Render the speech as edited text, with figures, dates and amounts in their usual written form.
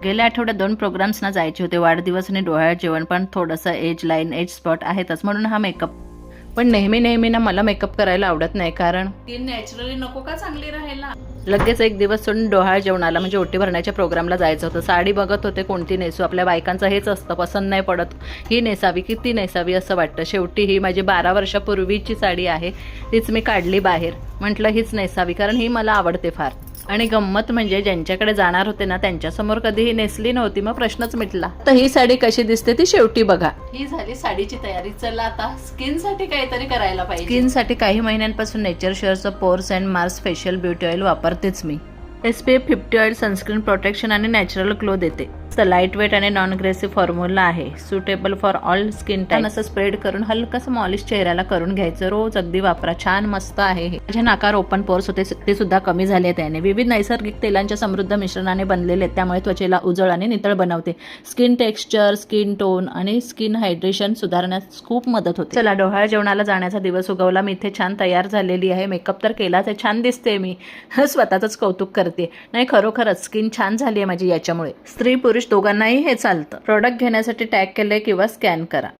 गेल्या आठवड्यात 2 प्रोग्राम्सना जायचे होते, वाढदिवस आणि डोहाळे जेवण, पण थोडंसं एज लाईन, एज स्पॉट आहेतच, म्हणून हा मेकअप. पण नेहमी ना मला मेकअप करायला आवडत नाही, कारण ती नॅचरली नको का चांगली राहायला. लगेच एक दिवस सोडून डोहाळे जेवणाला म्हणजे ओटी भरण्याच्या प्रोग्रामला जायचं होतं. साडी बघत होते कोणती नेसू. आपल्या बायकांचं हेच असतं, पसंत नाही पडत, ही नेसावी की ती नेसावी असं वाटतं. शेवटी ही माझी 12 वर्षापूर्वीची साडी आहे, तीच मी काढली बाहेर. म्हटलं हीच नेसावी, कारण ही मला आवडते फार. आणि गंमत म्हणजे ज्यांच्याकडे जाणार होते ना त्यांच्यासमोर कधीही नेसली नव्हती, मग प्रश्नच मिटला. तर ही साडी कशी दिसते ती शेवटी बघा. ही झाली साडीची तयारी. चला आता स्किनसाठी काहीतरी करायला पाहिजे. स्किनसाठी काही महिन्यांपासून नेचर शेअरचं pores and mars facial beauty oil वापरतेच मी. SPF 50 ऑइल सनस्क्रीन प्रोटेक्शन आणि नॅचरल ग्लो देते. लाईट वेट आणि नॉन अग्रेसिव्ह फॉर्म्युला आहे, suitable for all skin type. असं स्प्रेड करून हलकंसं मॉलिश चेहऱ्याला करून घ्यायचं. रोज अगदी वापरा, छान मस्त आहे हे. माझ्या नाकावर ओपन पोर्स होते ते सुद्धा कमी झाले त्याने. विविध नैसर्गिक तेलांच्या समृद्ध मिश्रणाने बनलेले आहेत, त्यामुळे त्वचेला उजळ आणि नितळ बनवते. स्किन टेक्स्चर, स्किन टोन आणि स्किन हायड्रेशन सुधारण्यास खूप मदत होते. चला डोहाळे जेवणाला जाण्याचा दिवस उगवला. मी इथे छान तयार झालेली आहे. मेकअप तर केलाच आहे, छान दिसते मी. स्वतःच कौतुक करते. नाही खरोखरच स्किन छान झाली आहे माझी याच्यामुळे. स्त्री पुरुष दोघांनाही हे चालतं. प्रोडक्ट घेण्यासाठी टॅग केले किंवा स्कॅन करा.